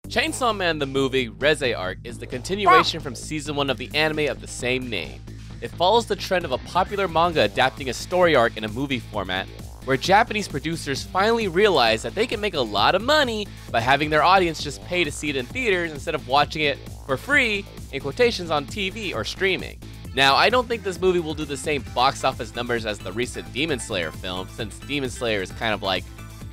Chainsaw Man the movie Reze Arc is the continuation from season 1 of the anime of the same name. It follows the trend of a popular manga adapting a story arc in a movie format, where Japanese producers finally realize that they can make a lot of money by having their audience just pay to see it in theaters instead of watching it for free, in quotations, on TV or streaming. Now, I don't think this movie will do the same box office numbers as the recent Demon Slayer film, since Demon Slayer is kind of like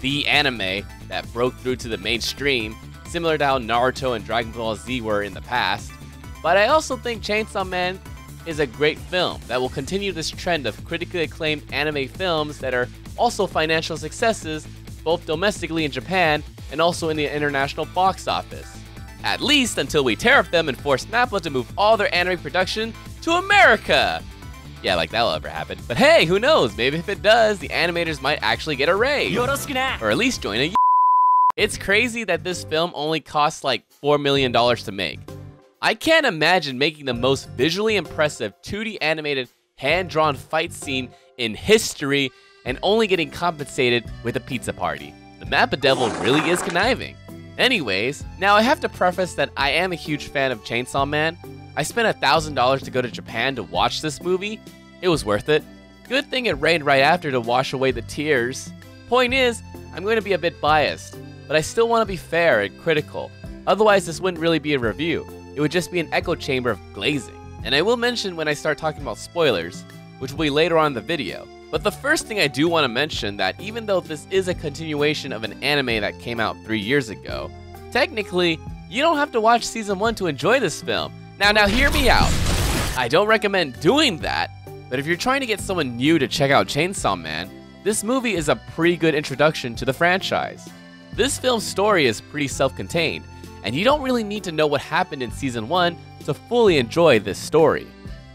the anime that broke through to the mainstream, similar to how Naruto and Dragon Ball Z were in the past. But I also think Chainsaw Man is a great film that will continue this trend of critically acclaimed anime films that are also financial successes, both domestically in Japan and also in the international box office. At least until we tariff them and force MAPPA to move all their anime production to America! Yeah, like that'll ever happen. But hey, who knows? Maybe if it does, the animators might actually get a raise. Or at least join a It's crazy that this film only costs like $4 million to make. I can't imagine making the most visually impressive 2D animated hand-drawn fight scene in history and only getting compensated with a pizza party. The MAPPA devil really is conniving. Anyways, now I have to preface that I am a huge fan of Chainsaw Man. I spent $1,000 to go to Japan to watch this movie. It was worth it. Good thing it rained right after to wash away the tears. Point is, I'm going to be a bit biased, but I still want to be fair and critical. Otherwise, this wouldn't really be a review. It would just be an echo chamber of glazing. And I will mention when I start talking about spoilers, which will be later on in the video. But the first thing I do want to mention that even though this is a continuation of an anime that came out 3 years ago, technically, you don't have to watch season 1 to enjoy this film. Now hear me out. I don't recommend doing that, but if you're trying to get someone new to check out Chainsaw Man, this movie is a pretty good introduction to the franchise. This film's story is pretty self-contained, and you don't really need to know what happened in season 1 to fully enjoy this story.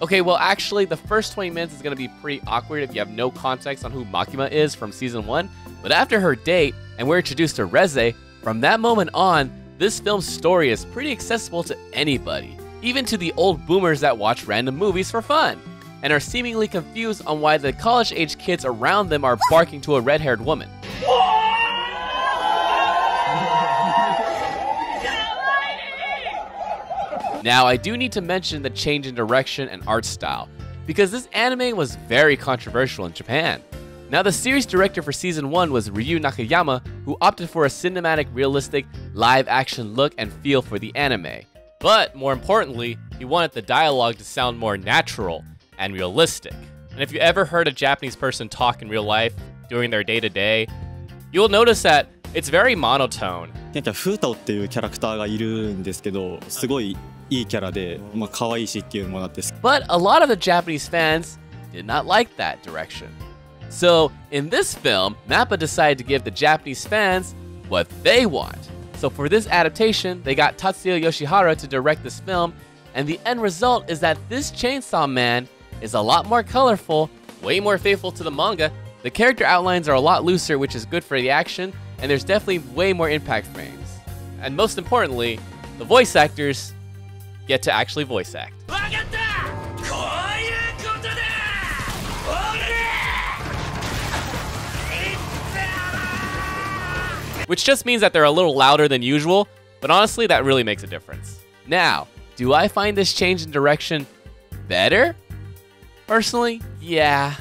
Okay, well actually the first 20 minutes is going to be pretty awkward if you have no context on who Makima is from season 1, but after her date, and we're introduced to Reze, from that moment on, this film's story is pretty accessible to anybody, even to the old boomers that watch random movies for fun, and are seemingly confused on why the college-age kids around them are barking to a red-haired woman. Now, I do need to mention the change in direction and art style, because this anime was very controversial in Japan. Now, the series director for season 1 was Ryu Nakayama, who opted for a cinematic, realistic, live-action look and feel for the anime. But, more importantly, he wanted the dialogue to sound more natural and realistic. And if you ever heard a Japanese person talk in real life during their day-to-day, you'll notice that it's very monotone. フートっていうキャラクターがいるんですけど、すごいいいキャラで、可愛いしっていうのもあって。But a lot of the Japanese fans did not like that direction. So, in this film, MAPPA decided to give the Japanese fans what they want. So for this adaptation, they got Tatsuya Yoshihara to direct this film, and the end result is that this Chainsaw Man is a lot more colorful, way more faithful to the manga. The character outlines are a lot looser, which is good for the action, and there's definitely way more impact frames. And most importantly, the voice actors get to actually voice act. Which just means that they're a little louder than usual, but honestly, that really makes a difference. Now, do I find this change in direction better? Personally, yeah.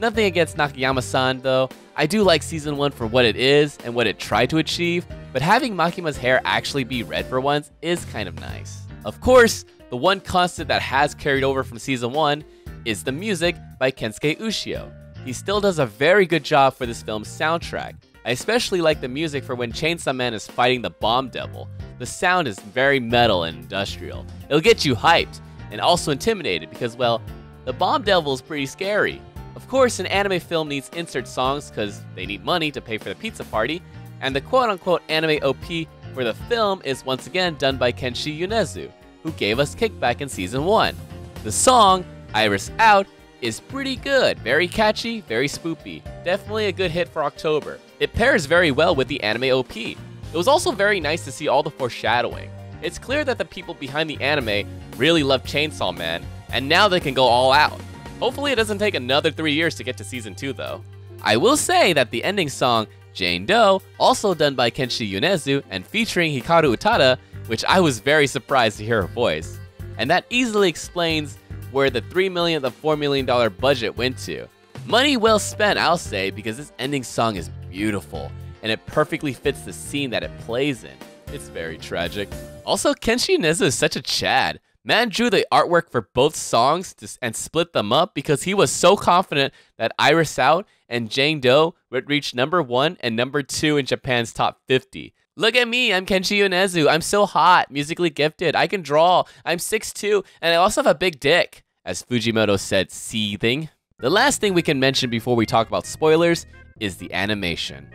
Nothing against Nakayama-san though. I do like season 1 for what it is and what it tried to achieve, but having Makima's hair actually be red for once is kind of nice. Of course, the one constant that has carried over from season 1 is the music by Kensuke Ushio. He still does a very good job for this film's soundtrack. I especially like the music for when Chainsaw Man is fighting the Bomb Devil. The sound is very metal and industrial. It'll get you hyped and also intimidated because, well, the Bomb Devil is pretty scary. Of course, an anime film needs insert songs because they need money to pay for the pizza party, and the quote-unquote anime OP for the film is once again done by Kenshi Yonezu, who gave us Kickback in season 1. The song, Iris Out, is pretty good, very catchy, very spoopy. Definitely a good hit for October. It pairs very well with the anime OP. It was also very nice to see all the foreshadowing. It's clear that the people behind the anime really love Chainsaw Man, and now they can go all out. Hopefully it doesn't take another 3 years to get to season 2 though. I will say that the ending song, Jane Doe, also done by Kenshi Yonezu and featuring Hikaru Utada, which I was very surprised to hear her voice. And that easily explains where the $3 million to $4 million budget went to. Money well spent, I'll say, because this ending song is beautiful, and it perfectly fits the scene that it plays in. It's very tragic. Also, Kenshi Yonezu is such a Chad. Man drew the artwork for both songs and split them up because he was so confident that Iris Out and Jane Doe would reach #1 and #2 in Japan's top 50. Look at me, I'm Kenshi Yonezu. I'm so hot, musically gifted, I can draw, I'm 6'2", and I also have a big dick, as Fujimoto said, seething. The last thing we can mention before we talk about spoilers is the animation.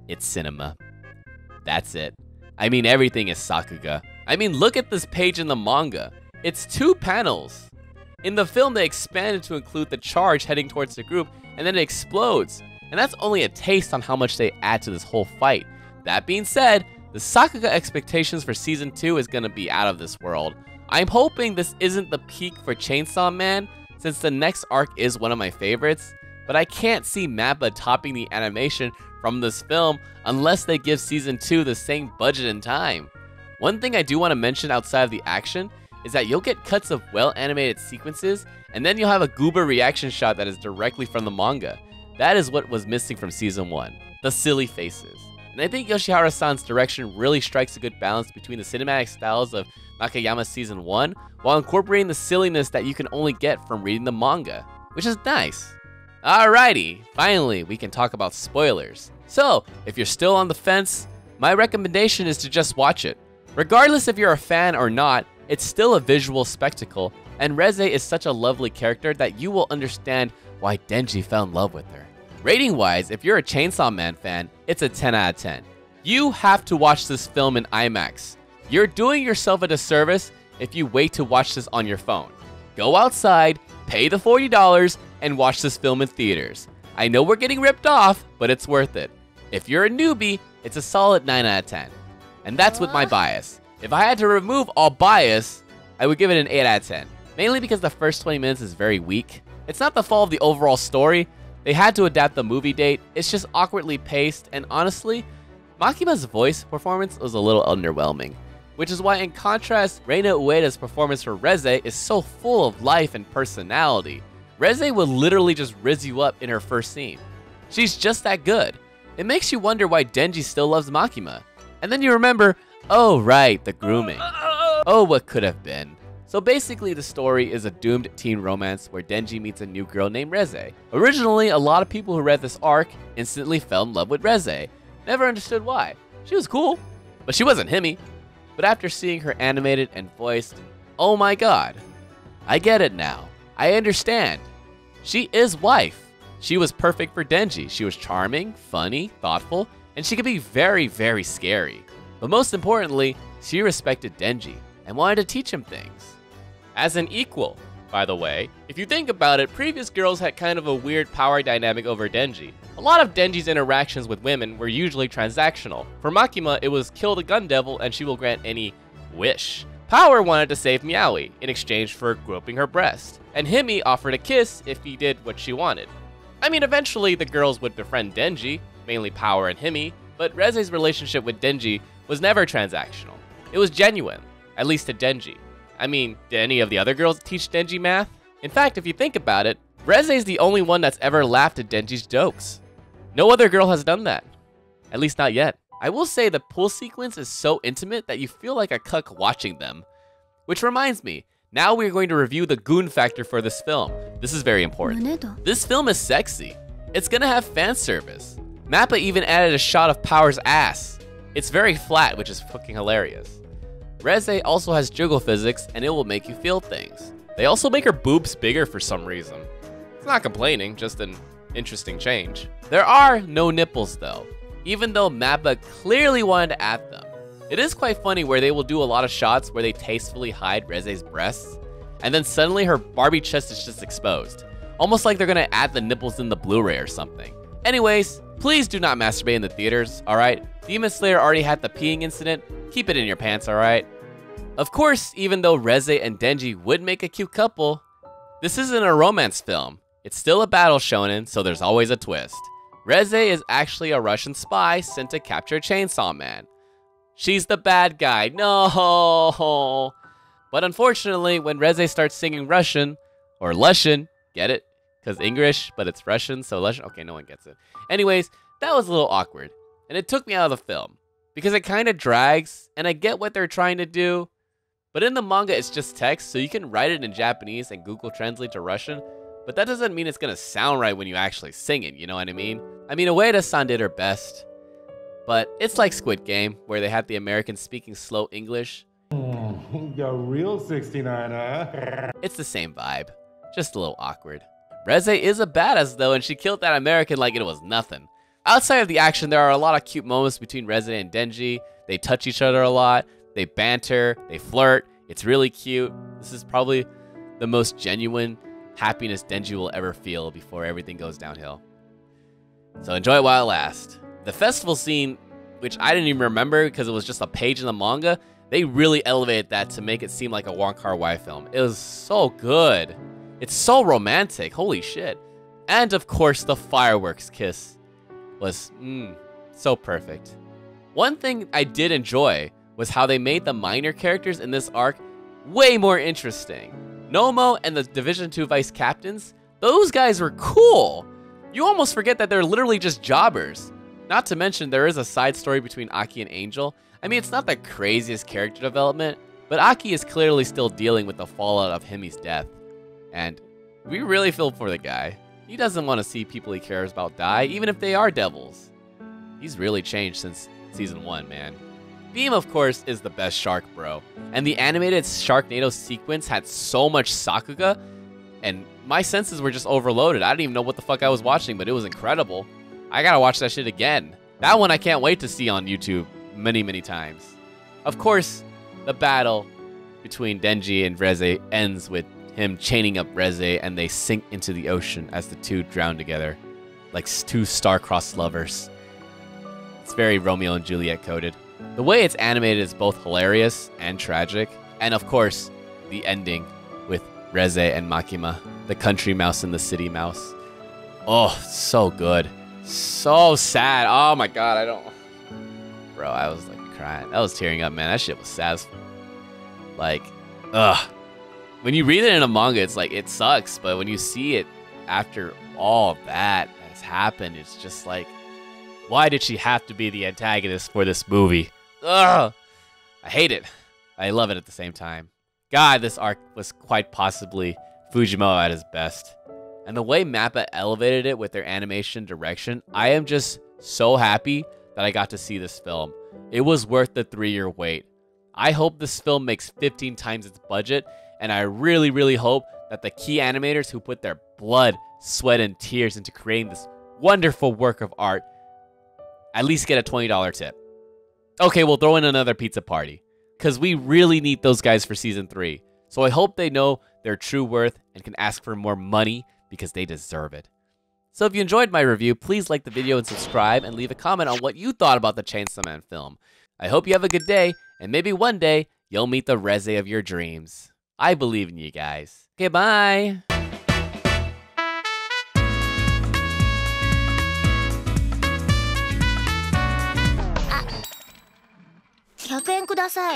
It's cinema. That's it. I mean, everything is Sakuga. I mean, look at this page in the manga. It's 2 panels. In the film, they expanded to include the charge heading towards the group, and then it explodes. And that's only a taste on how much they add to this whole fight. That being said, the Sakuga expectations for Season 2 is gonna be out of this world. I'm hoping this isn't the peak for Chainsaw Man, since the next arc is one of my favorites, but I can't see MAPPA topping the animation from this film unless they give Season 2 the same budget and time. One thing I do want to mention outside of the action is that you'll get cuts of well-animated sequences, and then you'll have a goober reaction shot that is directly from the manga. That is what was missing from Season 1, the silly faces. And I think Yoshihara-san's direction really strikes a good balance between the cinematic styles of Nakayama's Season 1 while incorporating the silliness that you can only get from reading the manga, which is nice. Alrighty, finally we can talk about spoilers. So, if you're still on the fence, my recommendation is to just watch it. Regardless if you're a fan or not, it's still a visual spectacle, and Reze is such a lovely character that you will understand why Denji fell in love with her. Rating-wise, if you're a Chainsaw Man fan, it's a 10 out of 10. You have to watch this film in IMAX. You're doing yourself a disservice if you wait to watch this on your phone. Go outside, pay the $40, and watch this film in theaters. I know we're getting ripped off, but it's worth it. If you're a newbie, it's a solid 9 out of 10. And that's with my bias. If I had to remove all bias, I would give it an 8 out of 10. Mainly because the first 20 minutes is very weak. It's not the fault of the overall story. They had to adapt the movie date. It's just awkwardly paced, and honestly, Makima's voice performance was a little underwhelming. Which is why, in contrast, Reina Ueda's performance for Reze is so full of life and personality. Reze will literally just rizz you up in her first scene. She's just that good. It makes you wonder why Denji still loves Makima. And then you remember, oh right, the grooming. Oh, what could have been. So basically the story is a doomed teen romance where Denji meets a new girl named Reze. Originally, a lot of people who read this arc instantly fell in love with Reze. Never understood why. She was cool, but she wasn't himmy. But after seeing her animated and voiced, oh my god. I get it now. I understand. She is wife. She was perfect for Denji. She was charming, funny, thoughtful, and she could be very, very scary. But most importantly, she respected Denji and wanted to teach him things. As an equal, by the way. If you think about it, previous girls had kind of a weird power dynamic over Denji. A lot of Denji's interactions with women were usually transactional. For Makima, it was kill the gun devil and she will grant any wish. Power wanted to save Meowie in exchange for groping her breast, and Himi offered a kiss if he did what she wanted. I mean, eventually the girls would befriend Denji, mainly Power and Himi, but Reze's relationship with Denji was never transactional. It was genuine, at least to Denji. I mean, did any of the other girls teach Denji math? In fact, if you think about it, Reze is the only one that's ever laughed at Denji's jokes. No other girl has done that. At least not yet. I will say the pool sequence is so intimate that you feel like a cuck watching them. Which reminds me, now we're going to review the Goon factor for this film. This is very important. This film is sexy. It's gonna have fan service. MAPPA even added a shot of Power's ass. It's very flat, which is fucking hilarious. Reze also has jiggle physics, and it will make you feel things. They also make her boobs bigger for some reason. It's not complaining, just an interesting change. There are no nipples though, even though MAPPA clearly wanted to add them. It is quite funny where they will do a lot of shots where they tastefully hide Reze's breasts, and then suddenly her Barbie chest is just exposed. Almost like they're gonna add the nipples in the Blu-ray or something. Anyways, please do not masturbate in the theaters, alright? Demon Slayer already had the peeing incident, keep it in your pants, alright? Of course, even though Reze and Denji would make a cute couple, this isn't a romance film. It's still a battle shonen, so there's always a twist. Reze is actually a Russian spy sent to capture Chainsaw Man. She's the bad guy. No! But unfortunately, when Reze starts singing Russian, or Lushan, get it? Because English, but it's Russian, so Lushan. Okay, no one gets it. Anyways, that was a little awkward. And it took me out of the film. Because it kind of drags, and I get what they're trying to do. But in the manga, it's just text, so you can write it in Japanese and Google Translate to Russian. But that doesn't mean it's going to sound right when you actually sing it, you know what I mean? I mean, Ueda-san did her best. But it's like Squid Game, where they had the Americans speaking slow English. You're real 69, huh? It's the same vibe, just a little awkward. Reze is a badass though, and she killed that American like it was nothing. Outside of the action, there are a lot of cute moments between Reze and Denji. They touch each other a lot, they banter, they flirt. It's really cute. This is probably the most genuine happiness Denji will ever feel before everything goes downhill. So enjoy it while it lasts. The festival scene, which I didn't even remember because it was just a page in the manga, they really elevated that to make it seem like a Wong Kar-wai film. It was so good. It's so romantic. Holy shit. And of course, the fireworks kiss was so perfect. One thing I did enjoy was how they made the minor characters in this arc way more interesting. Nomo and the Division 2 vice captains, those guys were cool. You almost forget that they're literally just jobbers. Not to mention, there is a side story between Aki and Angel. I mean, it's not the craziest character development, but Aki is clearly still dealing with the fallout of Himi's death. And we really feel for the guy. He doesn't want to see people he cares about die, even if they are devils. He's really changed since season 1, man. Beam, of course, is the best shark, bro. And the animated Sharknado sequence had so much Sakuga, and my senses were just overloaded. I didn't even know what the fuck I was watching, but it was incredible. I gotta watch that shit again. That one I can't wait to see on YouTube many, many times. Of course, the battle between Denji and Reze ends with him chaining up Reze and they sink into the ocean as the two drown together, like two star-crossed lovers. It's very Romeo and Juliet coded. The way it's animated is both hilarious and tragic. And of course, the ending with Reze and Makima, the country mouse and the city mouse. Oh, so good. So sad. Oh my god, Bro, I was like crying. I was tearing up, man. That shit was sad. Like, ugh. When you read it in a manga, it's like, it sucks. But when you see it after all of that has happened, it's just like, why did she have to be the antagonist for this movie? Ugh. I hate it. I love it at the same time. God, this arc was quite possibly Fujimoto at his best. And the way MAPPA elevated it with their animation direction, I am just so happy that I got to see this film. It was worth the 3-year wait. I hope this film makes 15 times its budget, and I really, really hope that the key animators who put their blood, sweat, and tears into creating this wonderful work of art at least get a $20 tip. Okay, we'll throw in another pizza party, because we really need those guys for season 3. So I hope they know their true worth and can ask for more money because they deserve it. So if you enjoyed my review, please like the video and subscribe and leave a comment on what you thought about the Chainsaw Man film. I hope you have a good day, and maybe one day you'll meet the Reze of your dreams. I believe in you guys. Okay, bye! 100円ください。